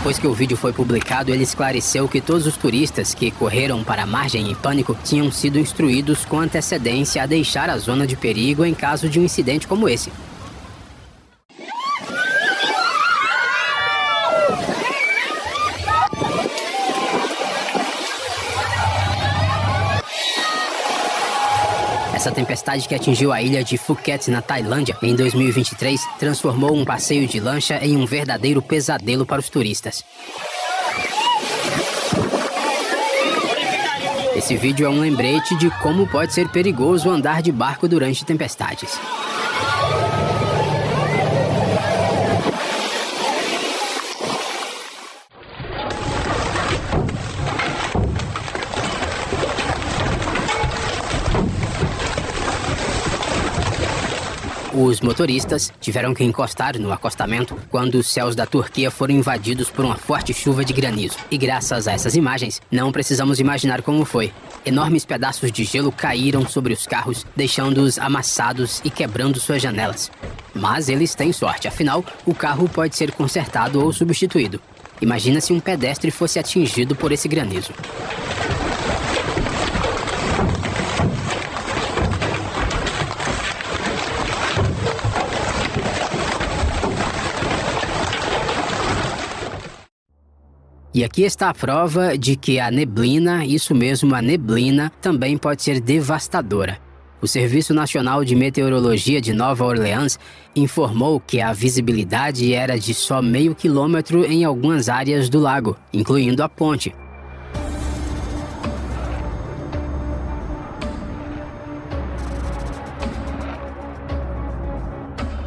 Depois que o vídeo foi publicado, ele esclareceu que todos os turistas que correram para a margem em pânico tinham sido instruídos com antecedência a deixar a zona de perigo em caso de um incidente como esse. Essa tempestade que atingiu a ilha de Phuket, na Tailândia, em 2023, transformou um passeio de lancha em um verdadeiro pesadelo para os turistas. Esse vídeo é um lembrete de como pode ser perigoso andar de barco durante tempestades. Os motoristas tiveram que encostar no acostamento quando os céus da Turquia foram invadidos por uma forte chuva de granizo. E graças a essas imagens, não precisamos imaginar como foi. Enormes pedaços de gelo caíram sobre os carros, deixando-os amassados e quebrando suas janelas. Mas eles têm sorte, afinal, o carro pode ser consertado ou substituído. Imagina se um pedestre fosse atingido por esse granizo. E aqui está a prova de que a neblina, isso mesmo, a neblina, também pode ser devastadora. O Serviço Nacional de Meteorologia de Nova Orleans informou que a visibilidade era de só meio quilômetro em algumas áreas do lago, incluindo a ponte.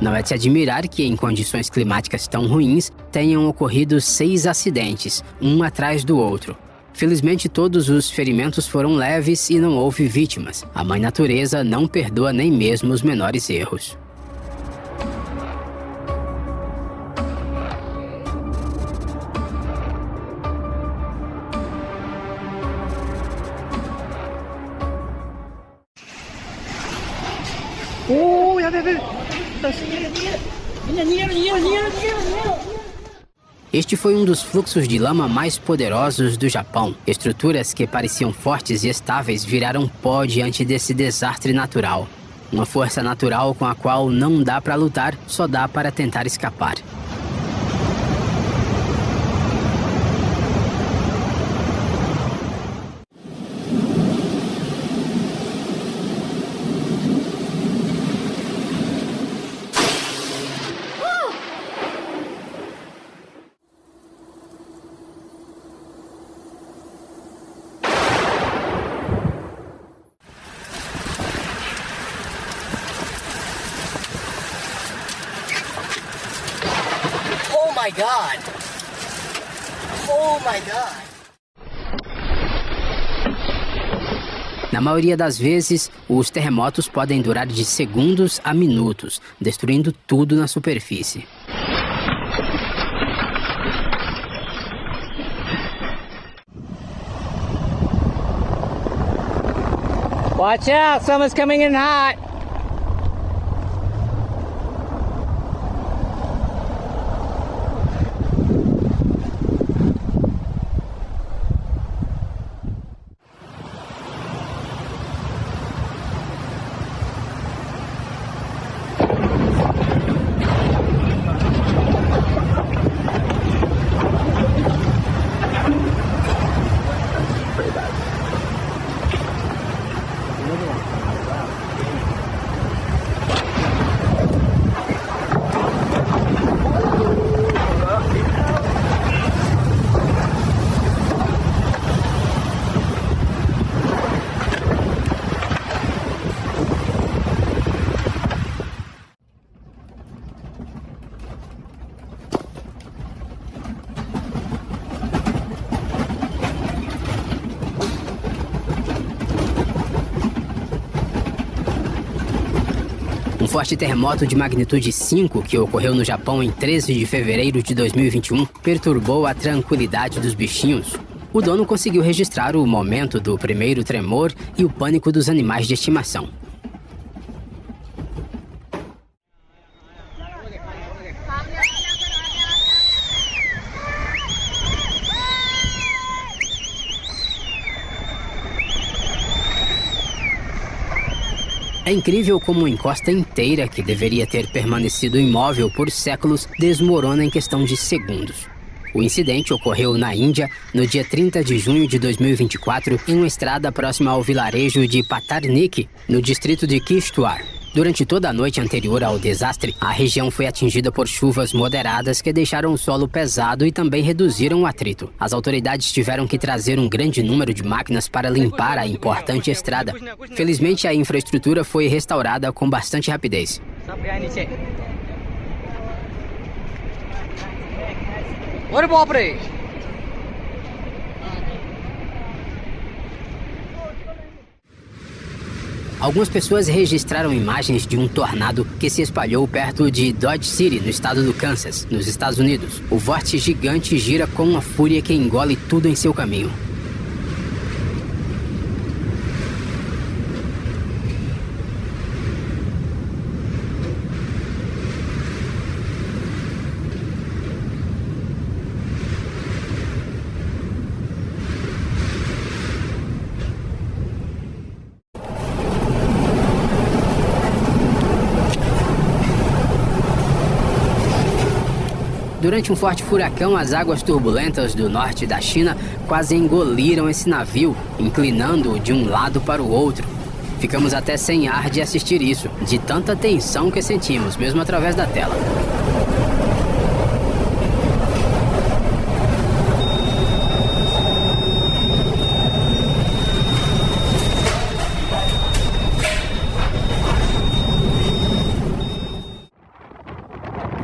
Não é de se admirar que, em condições climáticas tão ruins, tenham ocorrido 6 acidentes, um atrás do outro. Felizmente, todos os ferimentos foram leves e não houve vítimas. A Mãe Natureza não perdoa nem mesmo os menores erros. Este foi um dos fluxos de lama mais poderosos do Japão. Estruturas que pareciam fortes e estáveis viraram pó diante desse desastre natural. Uma força natural com a qual não dá para lutar, só dá para tentar escapar. Oh my God! Oh my God! Na maioria das vezes, os terremotos podem durar de segundos a minutos, destruindo tudo na superfície. Watch out! Someone's coming in hot! Um forte terremoto de magnitude 5, que ocorreu no Japão em 13 de fevereiro de 2021, perturbou a tranquilidade dos bichinhos. O dono conseguiu registrar o momento do primeiro tremor e o pânico dos animais de estimação. É incrível como uma encosta inteira, que deveria ter permanecido imóvel por séculos, desmorona em questão de segundos. O incidente ocorreu na Índia, no dia 30 de junho de 2024, em uma estrada próxima ao vilarejo de Patarnik, no distrito de Kishtwar. Durante toda a noite anterior ao desastre, a região foi atingida por chuvas moderadas que deixaram o solo pesado e também reduziram o atrito. As autoridades tiveram que trazer um grande número de máquinas para limpar a importante estrada. Felizmente, a infraestrutura foi restaurada com bastante rapidez. Algumas pessoas registraram imagens de um tornado que se espalhou perto de Dodge City, no estado do Kansas, nos Estados Unidos. O vórtice gigante gira com uma fúria que engole tudo em seu caminho. Durante um forte furacão, as águas turbulentas do norte da China quase engoliram esse navio, inclinando-o de um lado para o outro. Ficamos até sem ar de assistir isso, de tanta tensão que sentimos, mesmo através da tela.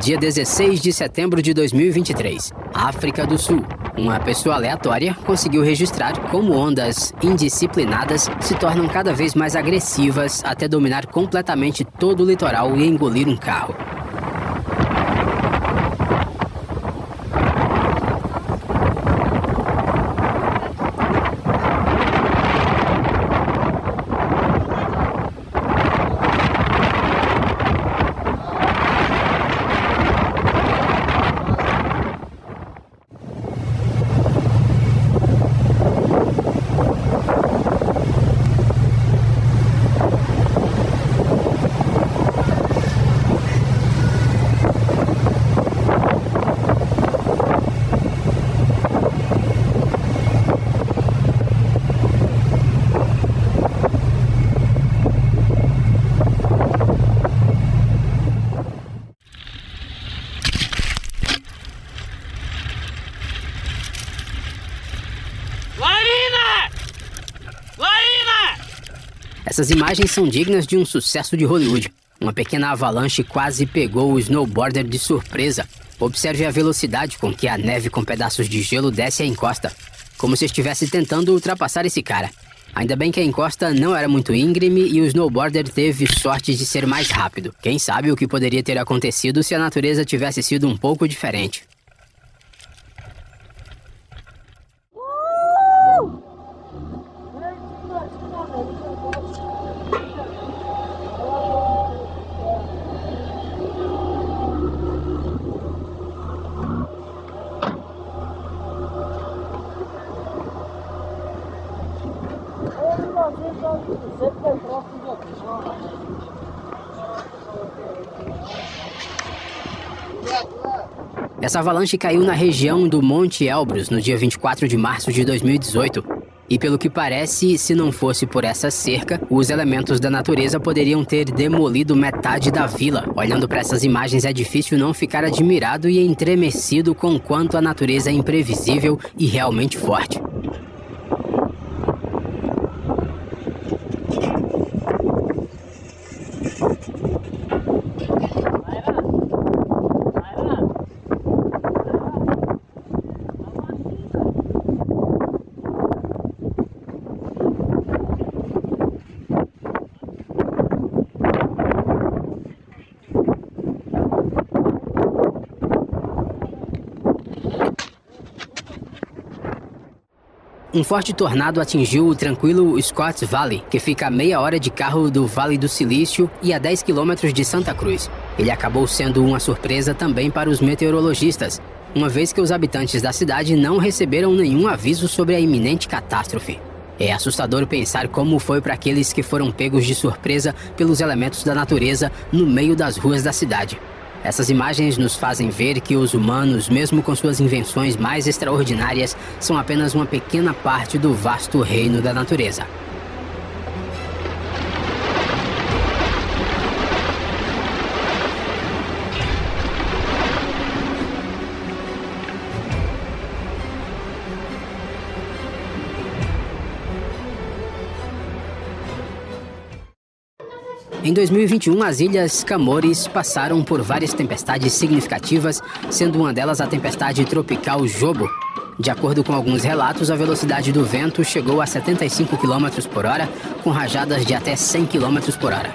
Dia 16 de setembro de 2023, África do Sul. Uma pessoa aleatória conseguiu registrar como ondas indisciplinadas se tornam cada vez mais agressivas até dominar completamente todo o litoral e engolir um carro. Essas imagens são dignas de um sucesso de Hollywood. Uma pequena avalanche quase pegou o snowboarder de surpresa. Observe a velocidade com que a neve com pedaços de gelo desce a encosta, como se estivesse tentando ultrapassar esse cara. Ainda bem que a encosta não era muito íngreme e o snowboarder teve sorte de ser mais rápido. Quem sabe o que poderia ter acontecido se a natureza tivesse sido um pouco diferente. Essa avalanche caiu na região do Monte Elbrus no dia 24 de março de 2018. E pelo que parece, se não fosse por essa cerca, os elementos da natureza poderiam ter demolido metade da vila. Olhando para essas imagens é difícil não ficar admirado e estremecido com o quanto a natureza é imprevisível e realmente forte. Um forte tornado atingiu o tranquilo Scotts Valley, que fica a meia hora de carro do Vale do Silício e a 10 quilômetros de Santa Cruz. Ele acabou sendo uma surpresa também para os meteorologistas, uma vez que os habitantes da cidade não receberam nenhum aviso sobre a iminente catástrofe. É assustador pensar como foi para aqueles que foram pegos de surpresa pelos elementos da natureza no meio das ruas da cidade. Essas imagens nos fazem ver que os humanos, mesmo com suas invenções mais extraordinárias, são apenas uma pequena parte do vasto reino da natureza. Em 2021, as Ilhas Camores passaram por várias tempestades significativas, sendo uma delas a tempestade tropical Jobo. De acordo com alguns relatos, a velocidade do vento chegou a 75 km por hora, com rajadas de até 100 km por hora.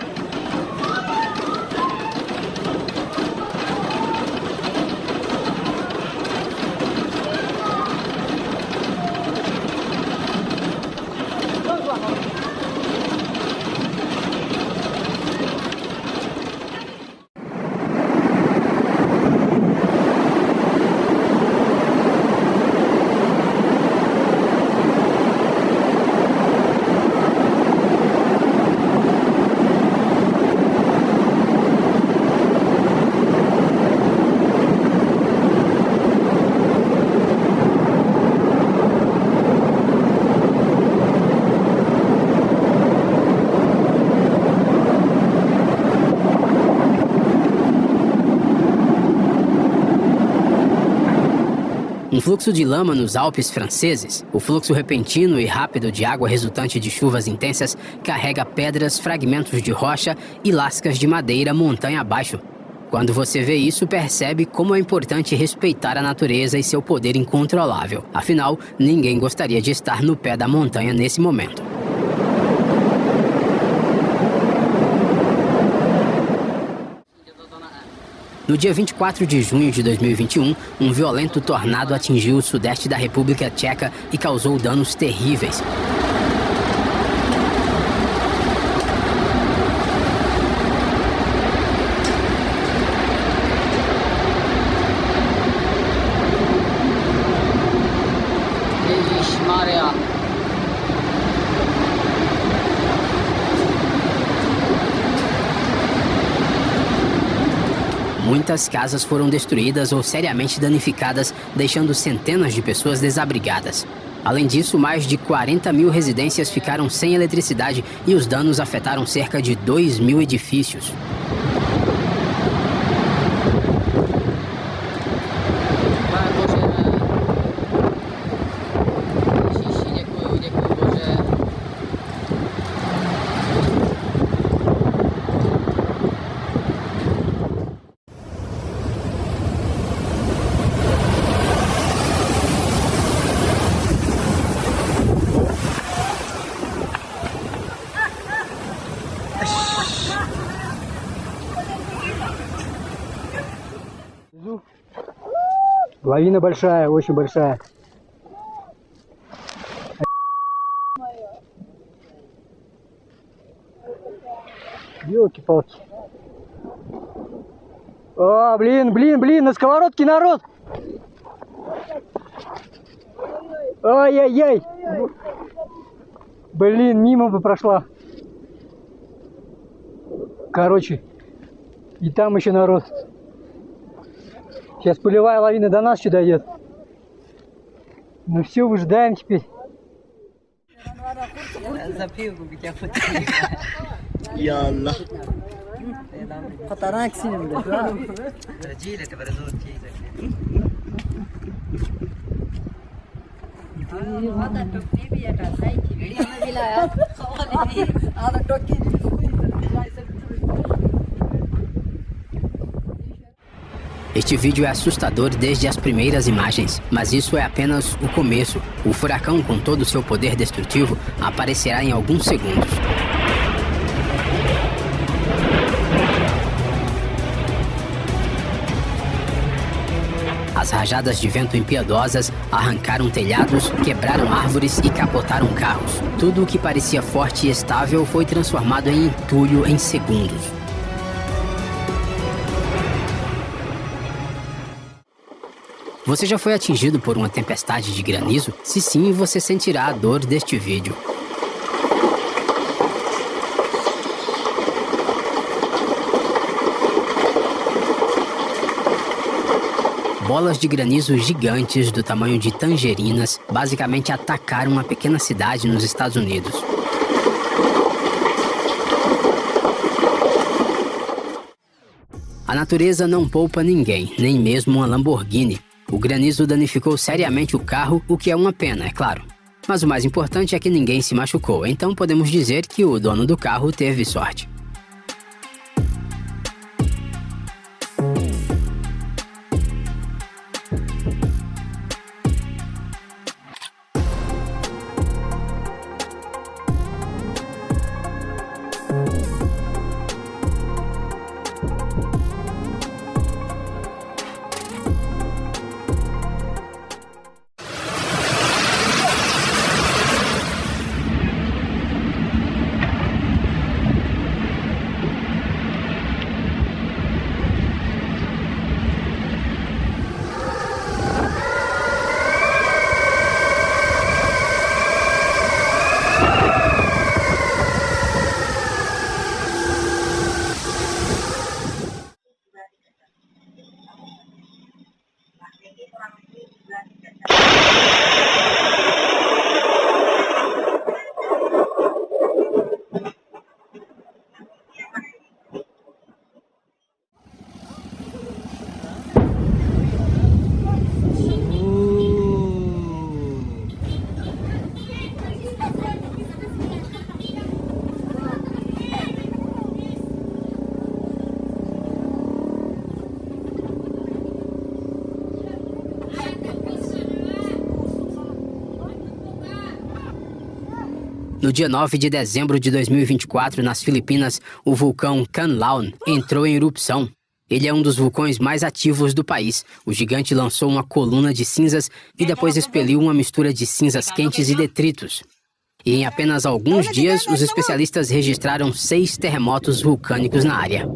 Um fluxo de lama nos Alpes franceses, o fluxo repentino e rápido de água resultante de chuvas intensas, carrega pedras, fragmentos de rocha e lascas de madeira montanha abaixo. Quando você vê isso, percebe como é importante respeitar a natureza e seu poder incontrolável. Afinal, ninguém gostaria de estar no pé da montanha nesse momento. No dia 24 de junho de 2021, um violento tornado atingiu o sudeste da República Tcheca e causou danos terríveis. Muitas casas foram destruídas ou seriamente danificadas, deixando centenas de pessoas desabrigadas. Além disso, mais de 40 mil residências ficaram sem eletricidade e os danos afetaram cerca de 2.000 edifícios. Лавина большая, очень большая. Ёлки-палки. О, блин, на сковородке народ! Ай-яй-яй! Блин, мимо бы прошла. Короче, и там еще народ. Сейчас пылевая лавина до нас сюда идет. Ну все, выжидаем теперь. Yallah. Este vídeo é assustador desde as primeiras imagens, mas isso é apenas o começo. O furacão, com todo o seu poder destrutivo, aparecerá em alguns segundos. As rajadas de vento impiedosas arrancaram telhados, quebraram árvores e capotaram carros. Tudo o que parecia forte e estável foi transformado em entulho em segundos. Você já foi atingido por uma tempestade de granizo? Se sim, você sentirá a dor deste vídeo. bolas de granizo gigantes do tamanho de tangerinas basicamente atacaram uma pequena cidade nos Estados Unidos. A natureza não poupa ninguém, nem mesmo uma Lamborghini. O granizo danificou seriamente o carro, o que é uma pena, é claro. Mas o mais importante é que ninguém se machucou, então podemos dizer que o dono do carro teve sorte. No dia 9 de dezembro de 2024, nas Filipinas, o vulcão Canlaon entrou em erupção. Ele é um dos vulcões mais ativos do país. O gigante lançou uma coluna de cinzas e depois expeliu uma mistura de cinzas quentes e detritos. E em apenas alguns dias, os especialistas registraram 6 terremotos vulcânicos na área.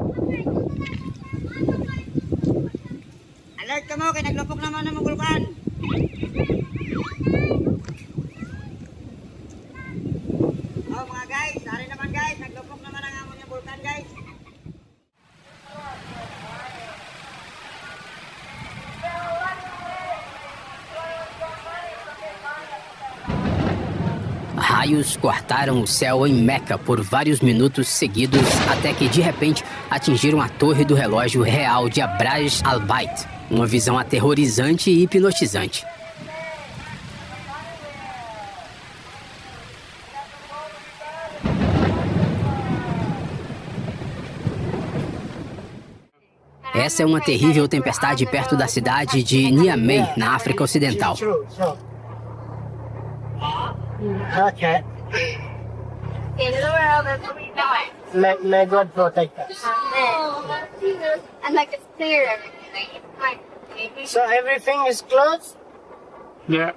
Alert ka mo, kaya naglupok naman ng vulkan. Oh mga guys, dari naman guys, naglupok naman ang amon yung vulkan guys. Raios cortaram o céu em Meca por vários minutos seguidos, até que de repente atingiram a torre do relógio real de Abraj al-Bait, uma visão aterrorizante e hipnotizante. Essa é uma terrível tempestade perto da cidade de Niamey, na África Ocidental. Okay. In the world as we know it. May God protect us. And like it's clear everything. Like, maybe. So everything is closed? Yeah.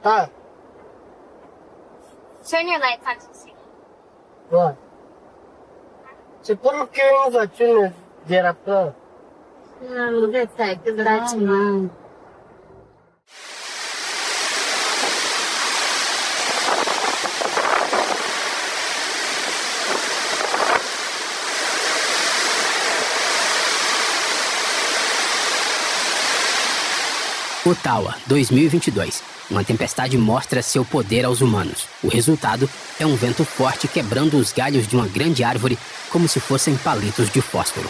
Ah, Turn your lights on to see. what? C'est porque une voiture ne dérape pas. That's mine. Ottawa, 2022. Uma tempestade mostra seu poder aos humanos. O resultado é um vento forte quebrando os galhos de uma grande árvore como se fossem palitos de fósforo.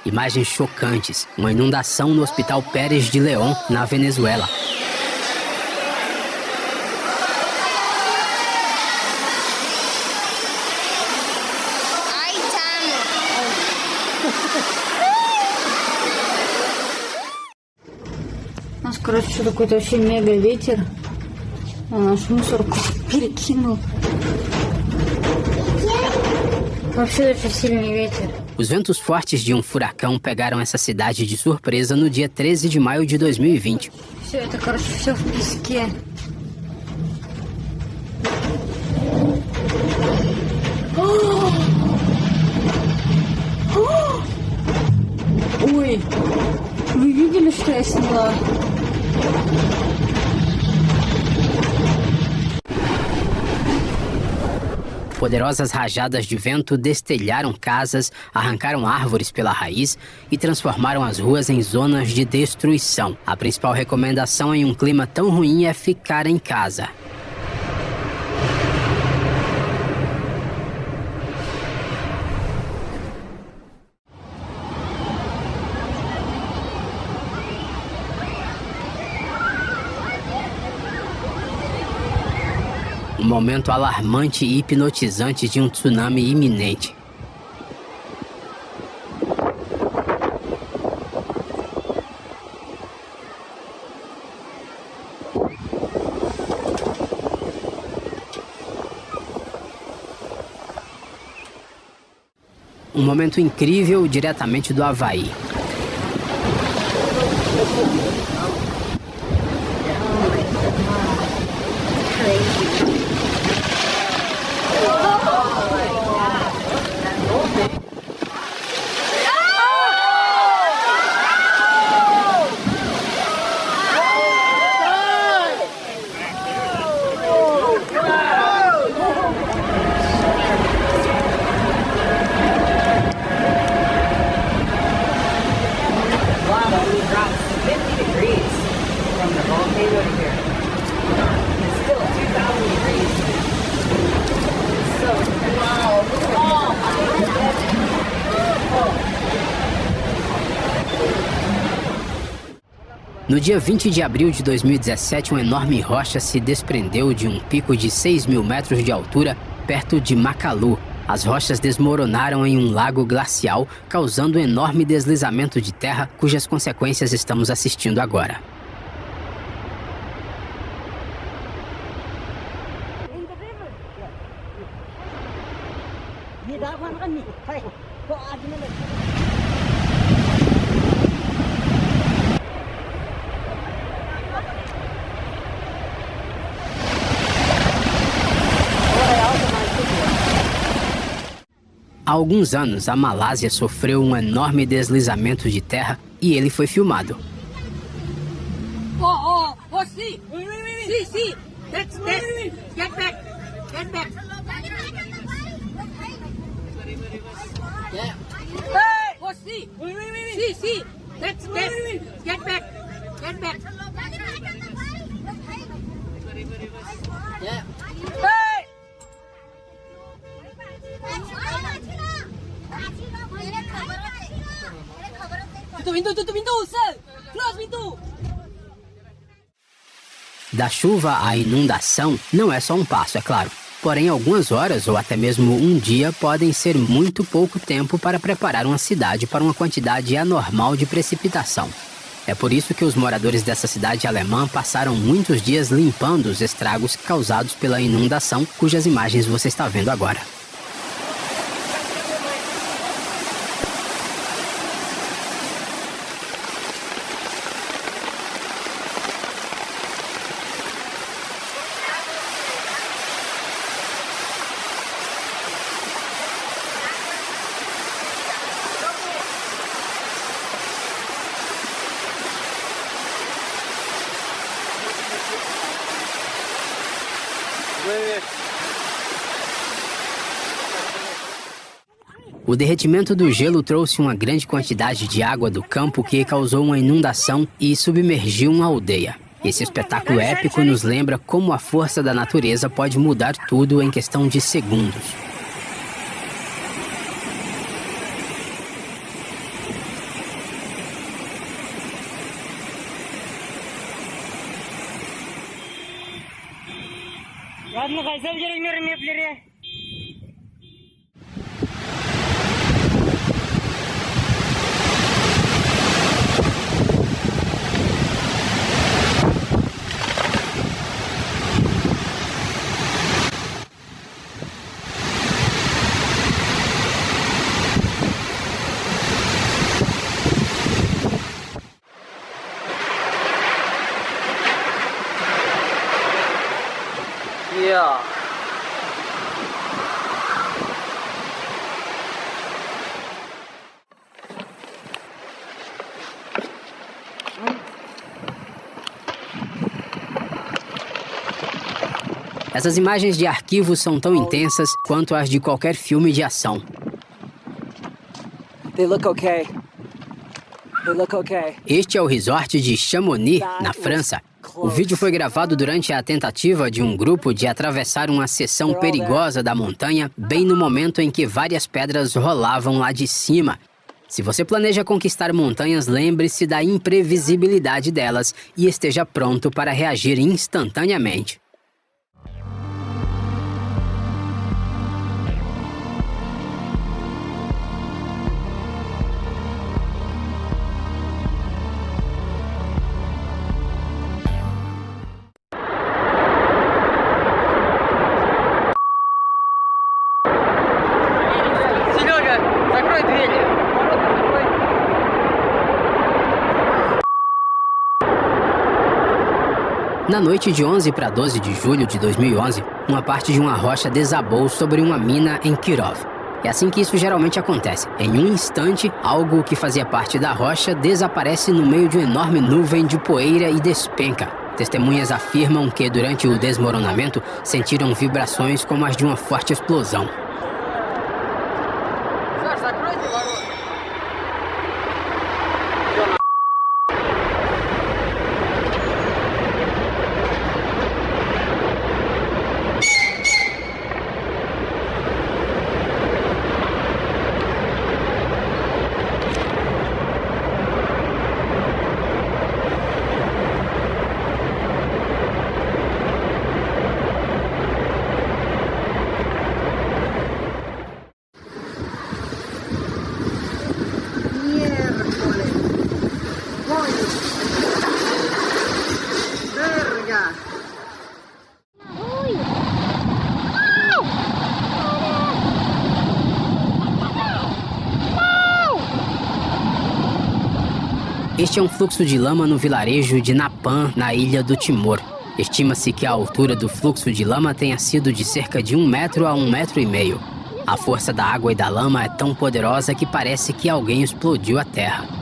Imagens chocantes, uma inundação no Hospital Pérez de León, na Venezuela. У нас, короче, какой-то вообще мега ветер. А наш мусор перекинул. Вообще очень сильный ветер. Os ventos fortes de um furacão pegaram essa cidade de surpresa no dia 13 de maio de 2020. Все это, короче, все в песке. Ой, вы видели, что я сняла? Poderosas rajadas de vento destelharam casas, arrancaram árvores pela raiz e transformaram as ruas em zonas de destruição. A principal recomendação em um clima tão ruim é ficar em casa. Um momento alarmante e hipnotizante de um tsunami iminente. Um momento incrível diretamente do Havaí. No dia 20 de abril de 2017, uma enorme rocha se desprendeu de um pico de 6.000 metros de altura perto de Makalu. As rochas desmoronaram em um lago glacial, causando um enorme deslizamento de terra, cujas consequências estamos assistindo agora. Há alguns anos, a Malásia sofreu um enorme deslizamento de terra e ele foi filmado. See! See! That's Get back! Get back! Yeah. Hey! See! That's Get back! Get back! Yeah. Hey! Window, sir! Close window! Da chuva à inundação não é só um passo, é claro. Porém, algumas horas ou até mesmo um dia podem ser muito pouco tempo para preparar uma cidade para uma quantidade anormal de precipitação. É por isso que os moradores dessa cidade alemã passaram muitos dias limpando os estragos causados pela inundação, cujas imagens você está vendo agora. O derretimento do gelo trouxe uma grande quantidade de água do campo que causou uma inundação e submergiu uma aldeia. Esse espetáculo épico nos lembra como a força da natureza pode mudar tudo em questão de segundos. Essas imagens de arquivo são tão intensas quanto as de qualquer filme de ação. They look okay. They look okay. Este é o resort de Chamonix, na França. O vídeo foi gravado durante a tentativa de um grupo de atravessar uma seção perigosa da montanha, bem no momento em que várias pedras rolavam lá de cima. Se você planeja conquistar montanhas, lembre-se da imprevisibilidade delas e esteja pronto para reagir instantaneamente. Na noite de 11 para 12 de julho de 2011, uma parte de uma rocha desabou sobre uma mina em Kirov. É assim que isso geralmente acontece. Em um instante, algo que fazia parte da rocha desaparece no meio de uma enorme nuvem de poeira e despenca. Testemunhas afirmam que, durante o desmoronamento, sentiram vibrações como as de uma forte explosão. Este é um fluxo de lama no vilarejo de Napan, na ilha do Timor. Estima-se que a altura do fluxo de lama tenha sido de cerca de 1 metro a 1,5 metros. A força da água e da lama é tão poderosa que parece que alguém explodiu a terra.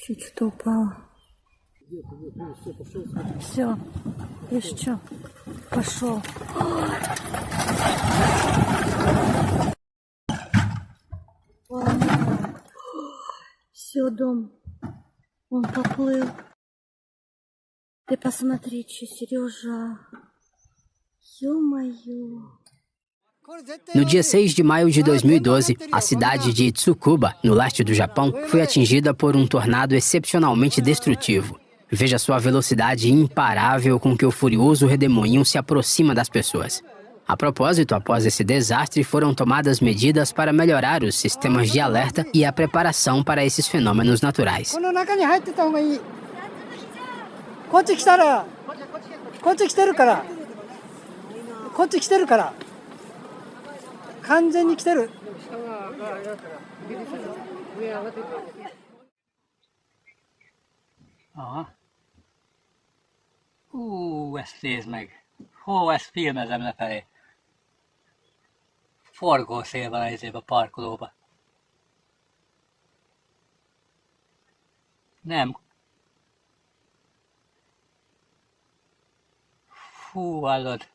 Чуть что упало. Все, видишь что? Пошел. Все, дом. Он поплыл. Ты посмотри, что, Сережа. Ё-моё. No dia 6 de maio de 2012, a cidade de Tsukuba, no leste do Japão, foi atingida por um tornado excepcionalmente destrutivo. Veja só a velocidade imparável com que o furioso redemoinho se aproxima das pessoas. A propósito, após esse desastre, foram tomadas medidas para melhorar os sistemas de alerta e a preparação para esses fenômenos naturais. Ezt nézd meg. Hol ezt filmezem lefelé? Forgószél van a parkolóba. Nem. Fú, hallod.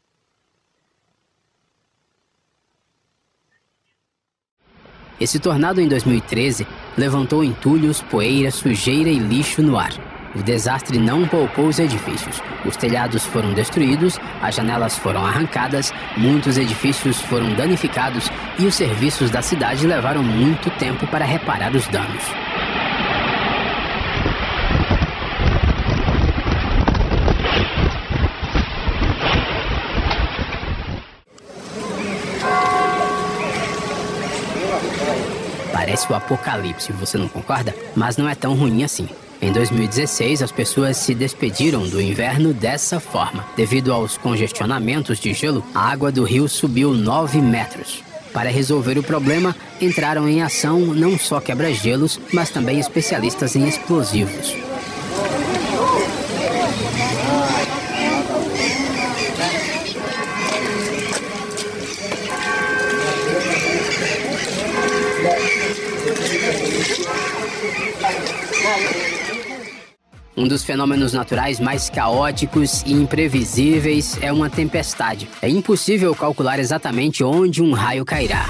Esse tornado em 2013 levantou entulhos, poeira, sujeira e lixo no ar. O desastre não poupou os edifícios. Os telhados foram destruídos, as janelas foram arrancadas, muitos edifícios foram danificados e os serviços da cidade levaram muito tempo para reparar os danos. Parece o apocalipse, você não concorda? Mas não é tão ruim assim. Em 2016, as pessoas se despediram do inverno dessa forma. Devido aos congestionamentos de gelo, a água do rio subiu 9 metros. Para resolver o problema, entraram em ação não só quebra-gelos, mas também especialistas em explosivos. Um dos fenômenos naturais mais caóticos e imprevisíveis é uma tempestade. É impossível calcular exatamente onde um raio cairá.